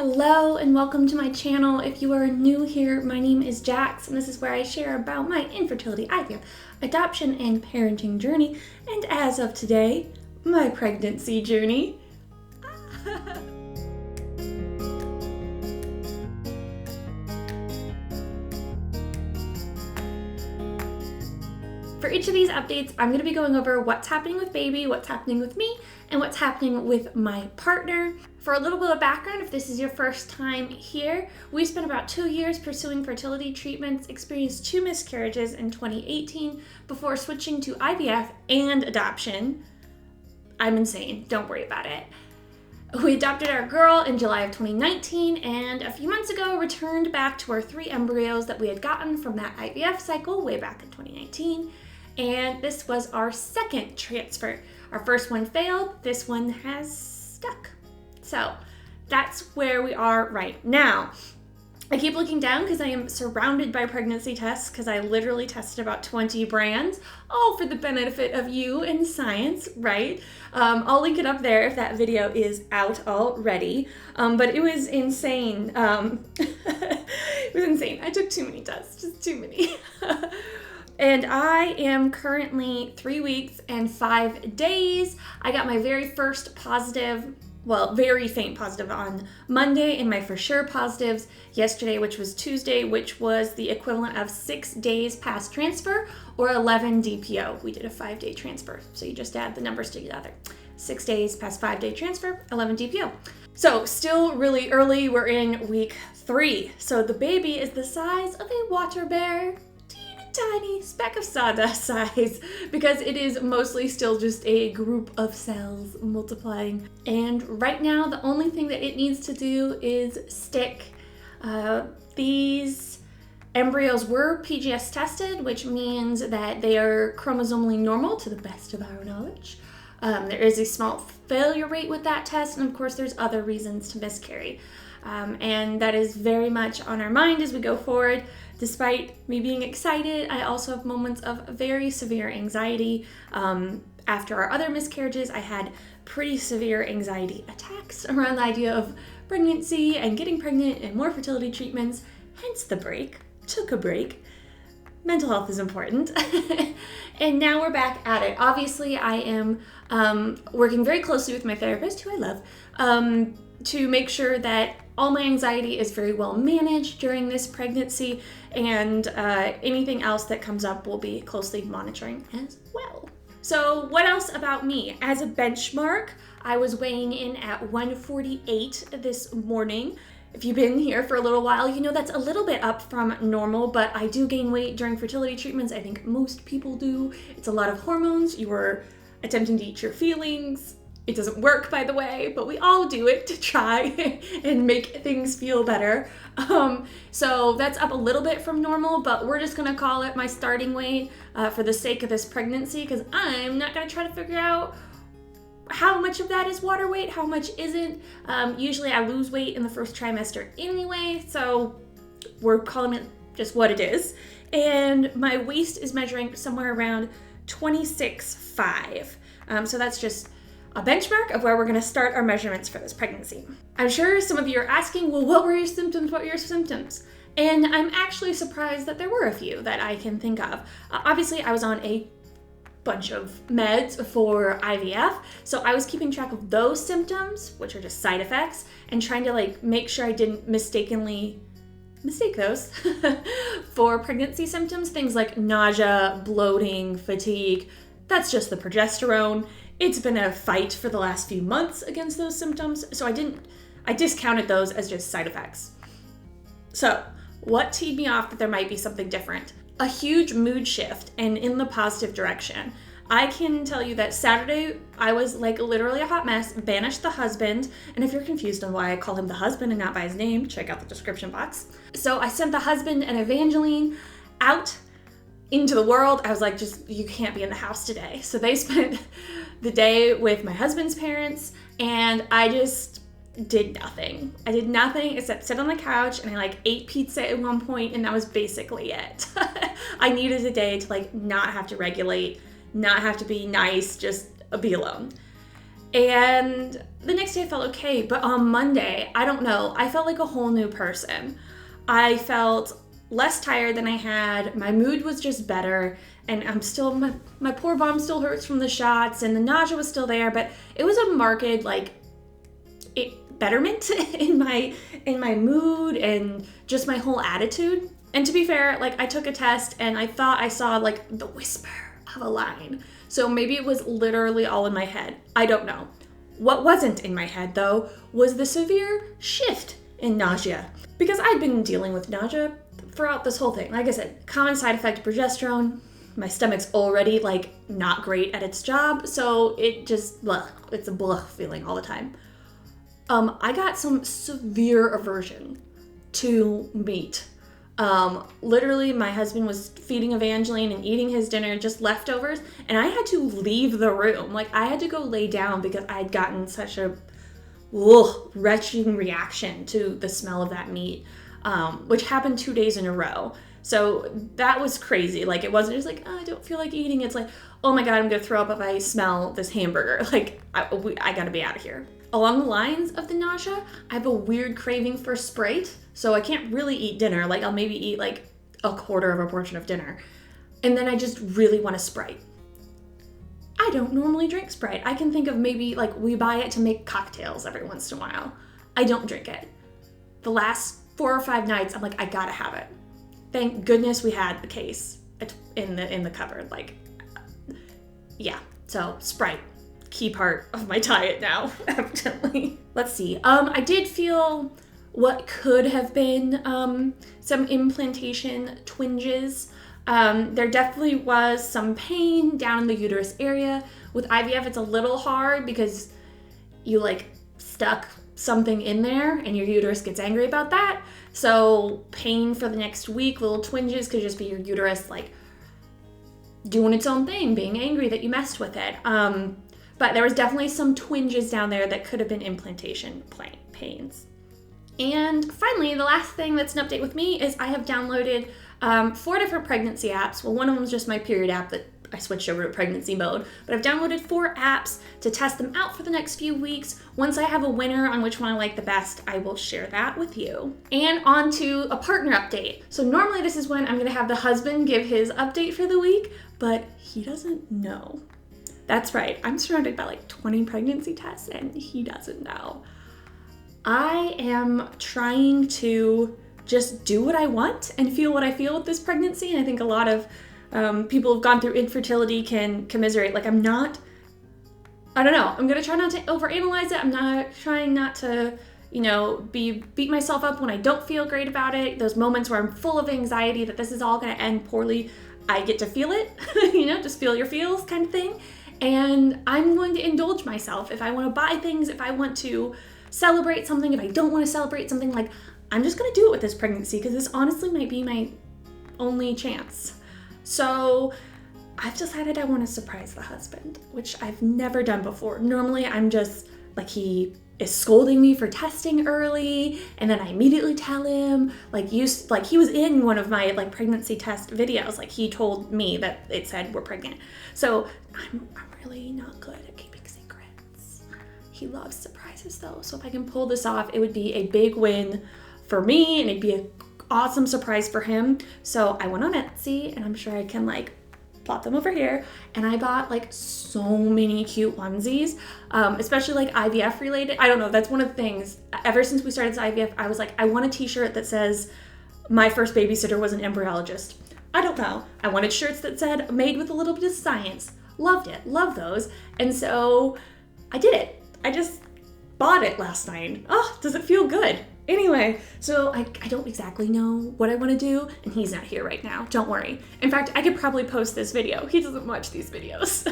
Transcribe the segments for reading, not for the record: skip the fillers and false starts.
Hello and welcome to my channel. If you are new here, my name is JAKS and this is where I share about my infertility, IVF, adoption, and parenting journey, and as of today, my pregnancy journey. For each of these updates, I'm going to be going over what's happening with baby, what's happening with me, and what's happening with my partner. For a little bit of background, if this is your first time here, we spent about 2 years pursuing fertility treatments, experienced 2 miscarriages in 2018 before switching to IVF and adoption. I'm insane, don't worry about it. We adopted our girl in July of 2019 and a few months ago returned back to our 3 embryos that we had gotten from that IVF cycle way back in 2019. And this was our second transfer. Our first one failed, this one has stuck. So that's where we are right now. I keep looking down because I am surrounded by pregnancy tests because I literally tested about 20 brands, all for the benefit of you and science, right? I'll link it up there if that video is out already. But it was insane. It was insane. I took too many tests, just too many. And I am currently 3 weeks and 5 days. I got my very first positive, well, very faint positive on Monday, and my for sure positives yesterday, which was Tuesday, which was the equivalent of 6 days past transfer or 11 DPO. We did a 5-day transfer, so you just add the numbers together. 6 days past 5-day transfer, 11 DPO. So still really early, we're in week 3. So the baby is the size of a water bear. Tiny speck of sawdust size, because it is mostly still just a group of cells multiplying. And right now, the only thing that it needs to do is stick. These embryos were PGS tested, which means that they are chromosomally normal to the best of our knowledge. There is a small failure rate with that test, and of course there's other reasons to miscarry. And that is very much on our mind as we go forward. Despite me being excited, I also have moments of very severe anxiety. After our other miscarriages, I had pretty severe anxiety attacks around the idea of pregnancy and getting pregnant and more fertility treatments, hence the break. Took a break. Mental health is important. And now we're back at it. Obviously, I am working very closely with my therapist, who I love, to make sure that all my anxiety is very well managed during this pregnancy, and anything else that comes up we'll be closely monitoring as well. So what else about me? As a benchmark, I was weighing in at 148 this morning. If you've been here for a little while, you know that's a little bit up from normal, but I do gain weight during fertility treatments. I think most people do. It's a lot of hormones. You are attempting to eat your feelings. It doesn't work, by the way, but we all do it to try and make things feel better. So that's up a little bit from normal, but we're just gonna call it my starting weight for the sake of this pregnancy, because I'm not gonna try to figure out how much of that is water weight, how much isn't. Usually I lose weight in the first trimester anyway, so we're calling it just what it is. And my waist is measuring somewhere around 26.5. So that's just a benchmark of where we're gonna start our measurements for this pregnancy. I'm sure some of you are asking, well, what were your symptoms? What were your symptoms? And I'm actually surprised that there were a few that I can think of. Obviously, I was on a bunch of meds for IVF, so I was keeping track of those symptoms, which are just side effects, and trying to make sure I didn't mistakenly mistake those for pregnancy symptoms, things like nausea, bloating, fatigue. That's just the progesterone. It's been a fight for the last few months against those symptoms, so I discounted those as just side effects. So what teed me off that there might be something different? A huge mood shift, and in the positive direction. I can tell you that Saturday, I was literally a hot mess, banished the husband, and if you're confused on why I call him the husband and not by his name, check out the description box. So I sent the husband and Evangeline out into the world. I was like, you can't be in the house today. So they spent the day with my husband's parents, and I just did nothing. I did nothing except sit on the couch, and I ate pizza at one point, and that was basically it. I needed a day to not have to regulate, not have to be nice, just be alone. And the next day I felt okay, but on Monday, I don't know, I felt like a whole new person. I felt less tired than I had. My mood was just better, and I'm still, my poor bum still hurts from the shots, and the nausea was still there, but it was a marked betterment in my mood and just my whole attitude. And to be fair, like, I took a test and I thought I saw like the whisper of a line. So maybe it was literally all in my head. I don't know. What wasn't in my head though was the severe shift in nausea, because I'd been dealing with nausea throughout this whole thing. Like I said, common side effect of progesterone. My stomach's already like not great at its job, so it just, it's a blah feeling all the time. I got some severe aversion to meat. Literally, my husband was feeding Evangeline and eating his dinner, just leftovers, and I had to leave the room. Like, I had to go lay down because I had gotten such a retching reaction to the smell of that meat, which happened 2 days in a row. So that was crazy. Like, it wasn't just like, oh, I don't feel like eating. It's like, oh my God, I'm gonna throw up if I smell this hamburger. Like, I gotta be out of here. Along the lines of the nausea, I have a weird craving for Sprite, so I can't really eat dinner. Like, I'll maybe eat like a quarter of a portion of dinner, and then I just really want a Sprite. I don't normally drink Sprite. I can think of maybe like we buy it to make cocktails every once in a while. I don't drink it. The last 4 or 5 nights, I'm like, I gotta have it. Thank goodness we had the case in the cupboard. Like, yeah, so Sprite. Key part of my diet now, evidently. Let's see. I did feel what could have been some implantation twinges. There definitely was some pain down in the uterus area. With IVF, it's a little hard because you like stuck something in there and your uterus gets angry about that. So pain for the next week, little twinges could just be your uterus like doing its own thing, being angry that you messed with it. But there was definitely some twinges down there that could have been implantation pains. And finally, the last thing that's an update with me is I have downloaded 4 different pregnancy apps. Well, one of them is just my period app that I switched over to pregnancy mode, but I've downloaded 4 apps to test them out for the next few weeks. Once I have a winner on which one I like the best, I will share that with you. And on to a partner update. So normally this is when I'm gonna have the husband give his update for the week, but he doesn't know. That's right, I'm surrounded by like 20 pregnancy tests and he doesn't know. I am trying to just do what I want and feel what I feel with this pregnancy, and I think a lot of people who've gone through infertility can commiserate. Like, I don't know, I'm gonna try not to overanalyze it. I'm not trying not to, beat myself up when I don't feel great about it. Those moments where I'm full of anxiety that this is all gonna end poorly, I get to feel it, just feel your feels kind of thing. And I'm going to indulge myself. If I want to buy things, if I want to celebrate something, if I don't want to celebrate something, like, I'm just going to do it with this pregnancy because this honestly might be my only chance. So I've decided I want to surprise the husband, which I've never done before. Normally I'm just like, he is scolding me for testing early, and then I immediately tell him, he was in one of my like pregnancy test videos. Like, he told me that it said we're pregnant. So I'm really not good at keeping secrets. He loves surprises though. So if I can pull this off, it would be a big win for me and it'd be an awesome surprise for him. So I went on Etsy, and I'm sure I can like plot them over here, and I bought like so many cute onesies, especially like IVF related. I don't know, that's one of the things. Ever since we started this IVF, I was like, I want a t-shirt that says my first babysitter was an embryologist. I don't know. I wanted shirts that said made with a little bit of science. Loved it. Love those. And so I did it. I just bought it last night. Oh, does it feel good? Anyway, so I don't exactly know what I want to do, and he's not here right now. Don't worry. In fact, I could probably post this video. He doesn't watch these videos.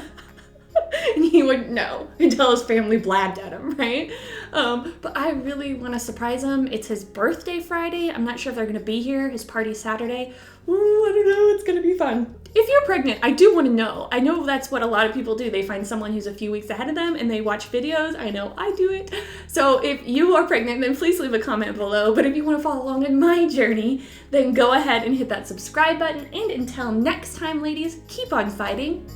And he wouldn't know until his family blabbed at him, right? But I really want to surprise him. It's his birthday Friday. I'm not sure if they're going to be here. His party's Saturday. Ooh, I don't know. It's going to be fun. If you're pregnant, I do want to know. I know that's what a lot of people do. They find someone who's a few weeks ahead of them and they watch videos. I know I do it. So if you are pregnant, then please leave a comment below. But if you want to follow along in my journey, then go ahead and hit that subscribe button. And until next time, ladies, keep on fighting.